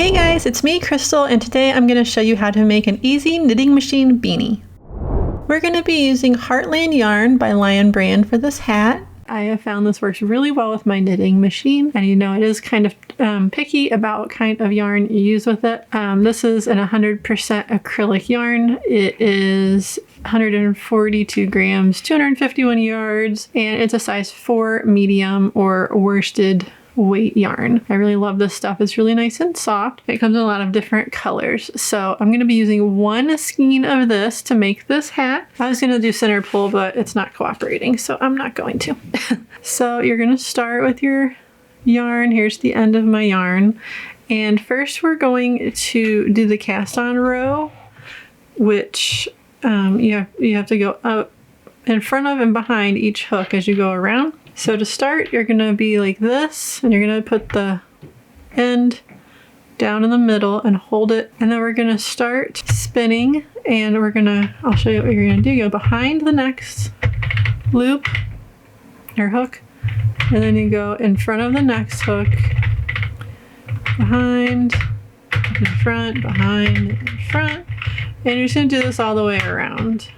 Hey guys, it's me, Crystal, and today I'm going to show you how to make an easy knitting machine beanie. We're going to be using Heartland Yarn by Lion Brand for this hat. I have found this works really well with my knitting machine, and you know it is kind of picky about what kind of yarn you use with it. This is an 100% acrylic yarn. It is 142 grams, 251 yards, and it's a size 4 medium or worsted weight yarn. I really love this stuff. It's really nice and soft. It comes in a lot of different colors. So I'm going to be using one skein of this to make this hat. I was going to do center pull, but it's not cooperating, so I'm not going to. So you're going to start with your yarn. Here's the end of my yarn. And first we're going to do the cast on row, which you have to go up in front of and behind each hook as you go around. So to start, you're going to be like this, and you're going to put the end down in the middle and hold it. And then we're going to start spinning, and I'll show you what you're going to do. You go behind the next loop or hook, and then you go in front of the next hook, behind, in front, behind, in front. And you're just going to do this all the way around.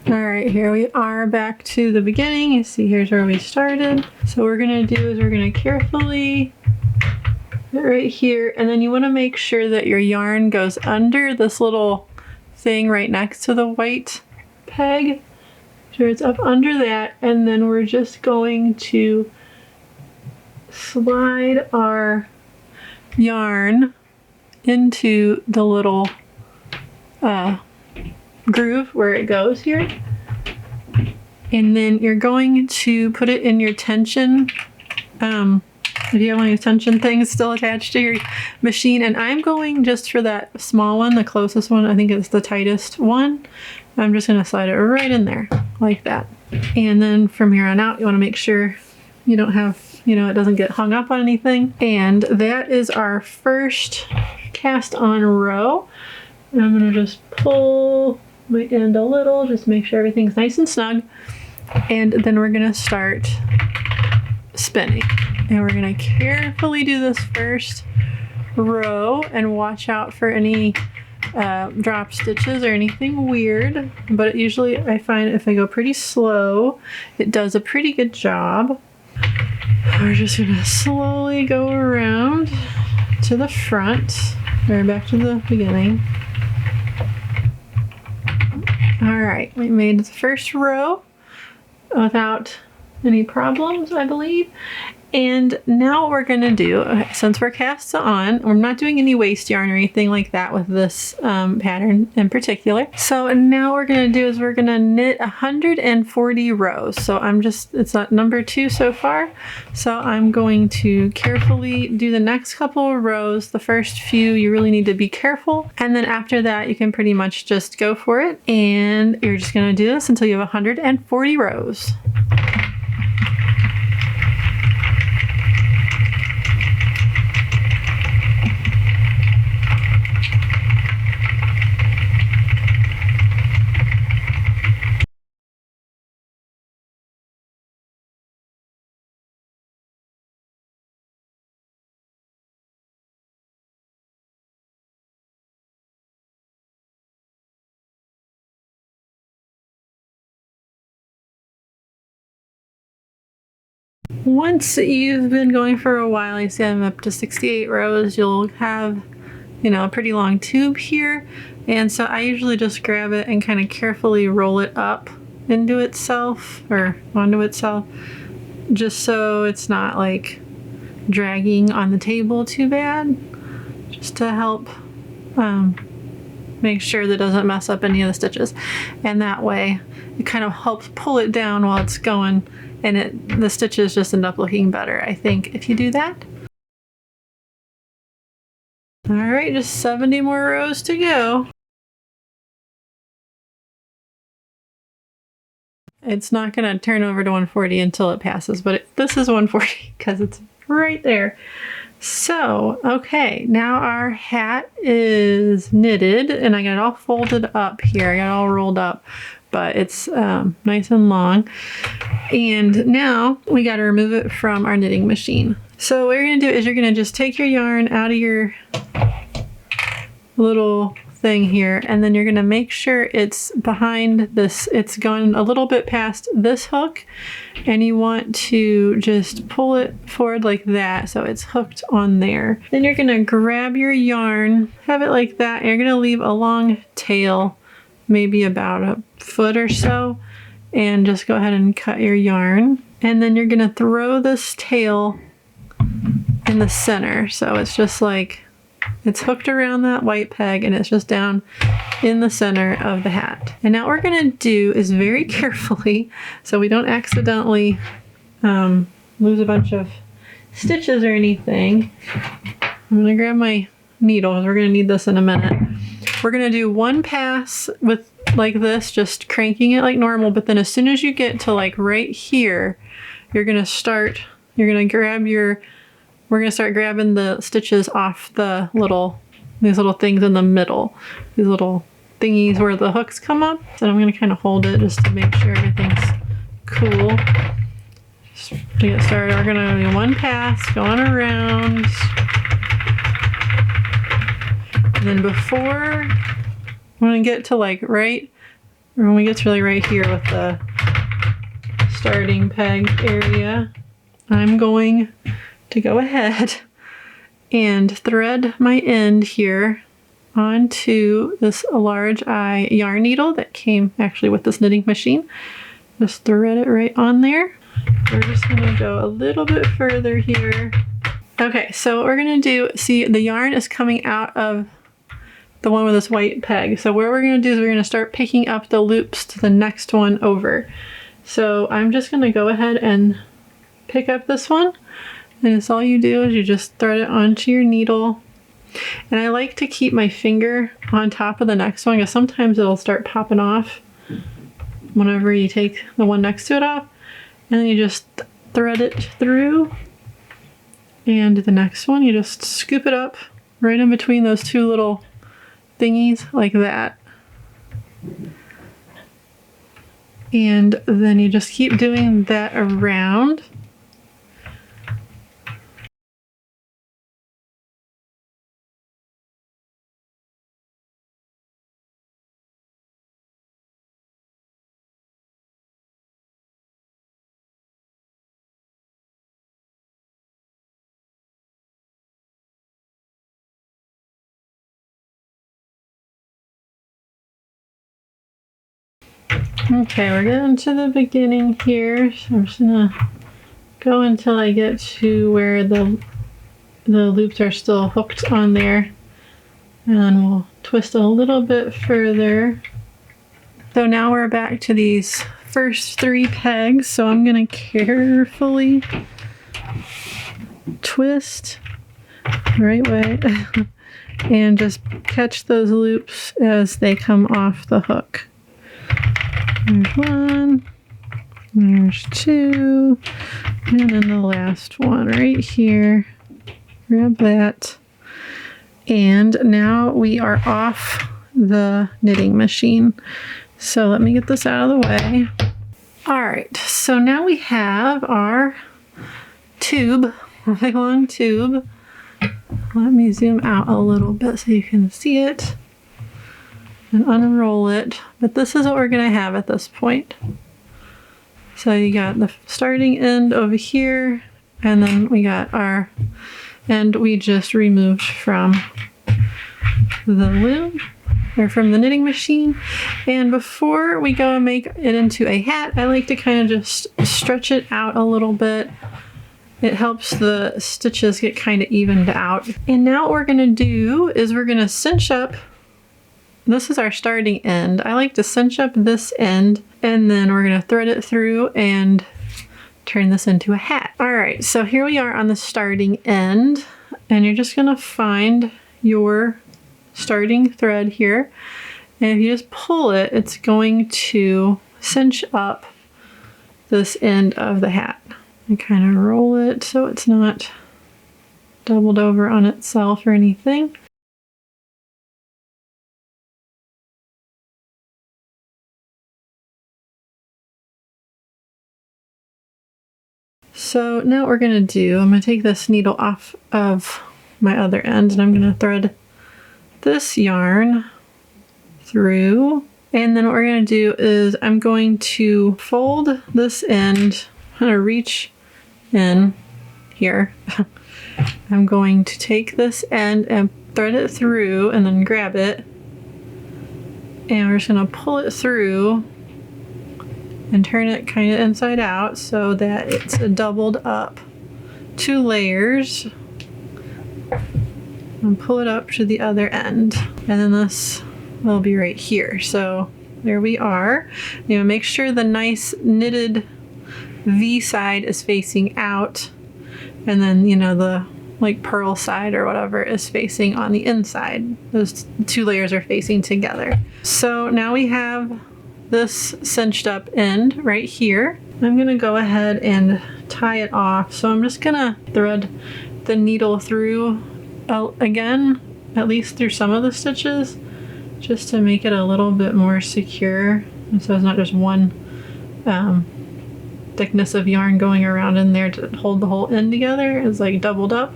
Alright, here we are back to the beginning. You see, here's where we started. So what we're going to do is we're going to carefully get right here, and then you want to make sure that your yarn goes under this little thing right next to the white peg. Sure it's up under that, and then we're just going to slide our yarn into the little groove where it goes here, and then you're going to put it in your tension if you have one of these tension things still attached to your machine. And I'm going just for that small one, the closest one. I think it's the tightest one. I'm just going to slide it right in there like that, and then from here on out you want to make sure you don't have, it doesn't get hung up on anything. And that is our first cast on row. And I'm going to just pull my end a little, just make sure everything's nice and snug, and then we're gonna start spinning, and we're gonna carefully do this first row and watch out for any drop stitches or anything weird, but usually I find if I go pretty slow it does a pretty good job. We're just gonna slowly go around to the front or back to the beginning. Alright, we made the first row without any problems, I believe. And now what we're going to do, since we're cast on, we're not doing any waste yarn or anything like that with this pattern in particular. So now what we're going to do is we're going to knit 140 rows. So it's at number 2 so far. So I'm going to carefully do the next couple of rows. The first few you really need to be careful. And then after that you can pretty much just go for it. And you're just going to do this until you have 140 rows. Once you've been going for a while, you see I'm up to 68 rows, you'll have, a pretty long tube here. And so I usually just grab it and kind of carefully roll it up into itself or onto itself, just so it's not like dragging on the table too bad, just to help make sure that it doesn't mess up any of the stitches. And that way it kind of helps pull it down while it's going, and the stitches just end up looking better, I think, if you do that. Alright, just 70 more rows to go. It's not going to turn over to 140 until it passes, but this is 140 because it's right there. So, okay, now our hat is knitted and I got it all folded up here. I got it all rolled up, but it's nice and long. And now we got to remove it from our knitting machine. So what you're going to do is you're going to just take your yarn out of your little thing here, and then you're going to make sure it's behind this, it's gone a little bit past this hook, and you want to just pull it forward like that so it's hooked on there. Then you're going to grab your yarn, have it like that, and you're going to leave a long tail, maybe about a foot or so, and just go ahead and cut your yarn. And then you're going to throw this tail in the center, so it's just like it's hooked around that white peg and it's just down in the center of the hat. And now what we're going to do is very carefully, so we don't accidentally lose a bunch of stitches or anything. I'm going to grab my needle because we're going to need this in a minute. We're going to do one pass with like this, just cranking it like normal, but then as soon as you get to like right here, you're going to start grabbing the stitches off these little things in the middle, these little thingies where the hooks come up. So I'm going to kind of hold it just to make sure everything's cool. Just to get started, we're going to do one pass going around. And then before, when we get to like right, or when we get to really right here with the starting peg area, I'm going to go ahead and thread my end here onto this large eye yarn needle that came actually with this knitting machine. Just thread it right on there. We're just going to go a little bit further here. Okay, so what we're going to do, see the yarn is coming out of the one with this white peg. So what we're going to do is we're going to start picking up the loops to the next one over. So I'm just going to go ahead and pick up this one. And it's all you do is you just thread it onto your needle. And I like to keep my finger on top of the next one because sometimes it'll start popping off whenever you take the one next to it off. And then you just thread it through. And the next one, you just scoop it up right in between those two little thingies like that. And then you just keep doing that around. Okay, we're getting to the beginning here, so I'm just gonna go until I get to where the loops are still hooked on there, and then we'll twist a little bit further. So now we're back to these first 3 pegs, so I'm gonna carefully twist the right way and just catch those loops as they come off the hook. There's 1, there's 2, and then the last one right here. Grab that. And now we are off the knitting machine. So let me get this out of the way. All right, so now we have our tube, a big long tube. Let me zoom out a little bit so you can see it and unroll it. But this is what we're going to have at this point. So you got the starting end over here, and then we got our end we just removed from the loom, or from the knitting machine. And before we go and make it into a hat, I like to kind of just stretch it out a little bit. It helps the stitches get kind of evened out. And now what we're going to do is we're going to cinch up. This is our starting end. I like to cinch up this end, and then we're going to thread it through and turn this into a hat. All right, so here we are on the starting end, and you're just going to find your starting thread here. And if you just pull it, it's going to cinch up this end of the hat. And kind of roll it so it's not doubled over on itself or anything. So now what we're going to do, I'm going to take this needle off of my other end and I'm going to thread this yarn through. And then what we're going to do is I'm going to fold this end, I'm going to reach in here. I'm going to take this end and thread it through and then grab it. And we're just going to pull it through and turn it kind of inside out so that it's doubled up 2 layers. And pull it up to the other end. And then this will be right here. So there we are. You know, make sure the nice knitted V side is facing out. And then, you know, the like purl side or whatever is facing on the inside. Those 2 layers are facing together. So now we have this cinched up end right here. I'm gonna go ahead and tie it off. So I'm just gonna thread the needle through again, at least through some of the stitches, just to make it a little bit more secure. And so it's not just one thickness of yarn going around in there to hold the whole end together. It's like doubled up.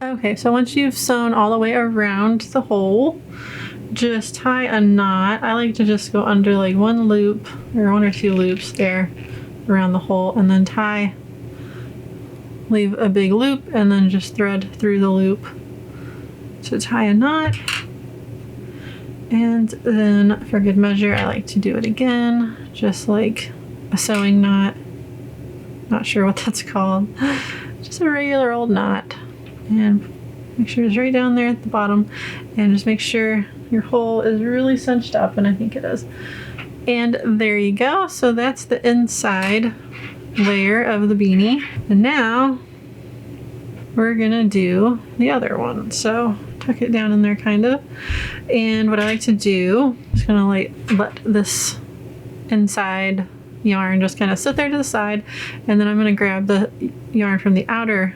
Okay, so once you've sewn all the way around the hole, just tie a knot. I like to just go under like 1 loop or 1 or 2 loops there around the hole and then leave a big loop and then just thread through the loop to tie a knot. And then for good measure, I like to do it again, just like a sewing knot. Not sure what that's called. Just a regular old knot. And make sure it's right down there at the bottom, and just make sure your hole is really cinched up, and I think it is. And there you go. So that's the inside layer of the beanie. And now we're gonna do the other one. So tuck it down in there kind of. And what I like to do is gonna like let this inside yarn just kind of sit there to the side, and then I'm gonna grab the yarn from the outer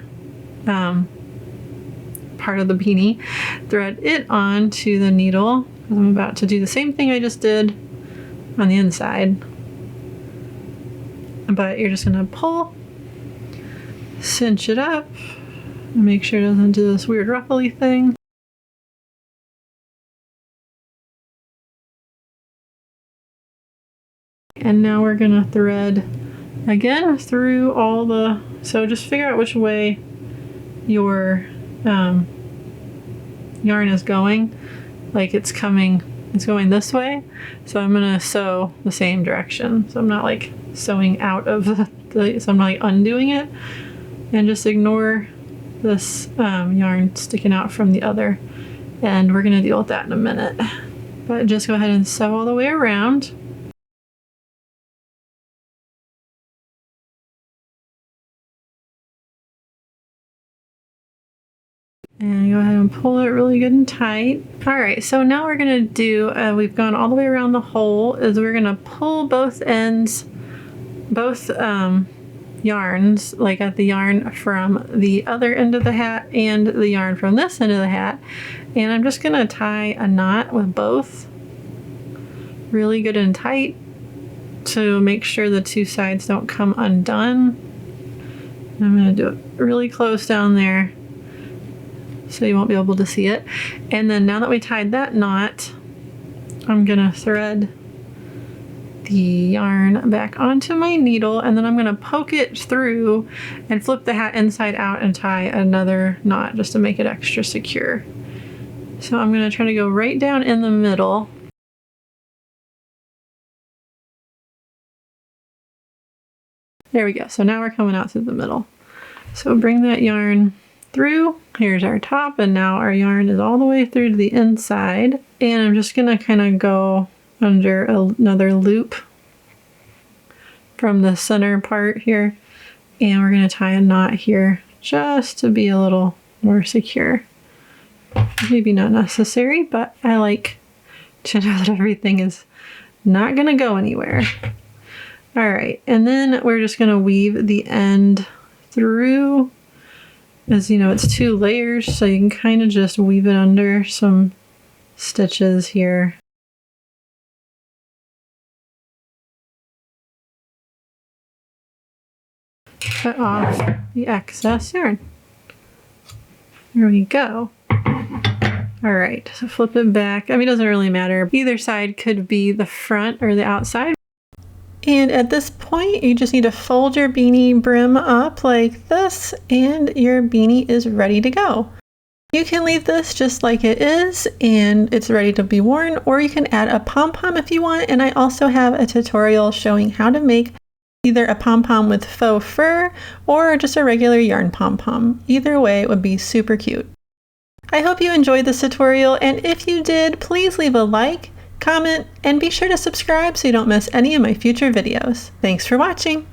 part of the beanie, thread it onto the needle. I'm about to do the same thing I just did on the inside, but you're just gonna pull, cinch it up, and make sure it doesn't do this weird ruffly thing. And now we're gonna thread again through all the, so just figure out which way your yarn is going. Like it's going this way, so I'm gonna sew the same direction. So I'm not like sewing out of so I'm not like undoing it, and just ignore this yarn sticking out from the other end. We're gonna deal with that in a minute, but just go ahead and sew all the way around. And go ahead and pull it really good and tight. All right, so now we're gonna do, we've gone all the way around the hole, is we're gonna pull both ends, both yarns, like at the yarn from the other end of the hat and the yarn from this end of the hat. And I'm just gonna tie a knot with both really good and tight to make sure the 2 sides don't come undone. And I'm gonna do it really close down there, so you won't be able to see it. And then now that we tied that knot, I'm gonna thread the yarn back onto my needle, and then I'm gonna poke it through and flip the hat inside out and tie another knot just to make it extra secure. So I'm gonna try to go right down in the middle. There we go. So now we're coming out through the middle. So bring that yarn through. Here's our top, and now our yarn is all the way through to the inside. And I'm just gonna kind of go under another loop from the center part here, and we're gonna tie a knot here just to be a little more secure. Maybe not necessary, but I like to know that everything is not gonna go anywhere. All right, and then we're just gonna weave the end through. As you know, it's 2 layers, so you can kind of just weave it under some stitches here. Cut off the excess yarn. There we go. All right, so flip it back. I mean, it doesn't really matter. Either side could be the front or the outside. And at this point, you just need to fold your beanie brim up like this, and your beanie is ready to go. You can leave this just like it is, and it's ready to be worn, or you can add a pom-pom if you want, and I also have a tutorial showing how to make either a pom-pom with faux fur, or just a regular yarn pom-pom. Either way, it would be super cute. I hope you enjoyed this tutorial, and if you did, please leave a like, comment, and be sure to subscribe so you don't miss any of my future videos. Thanks for watching!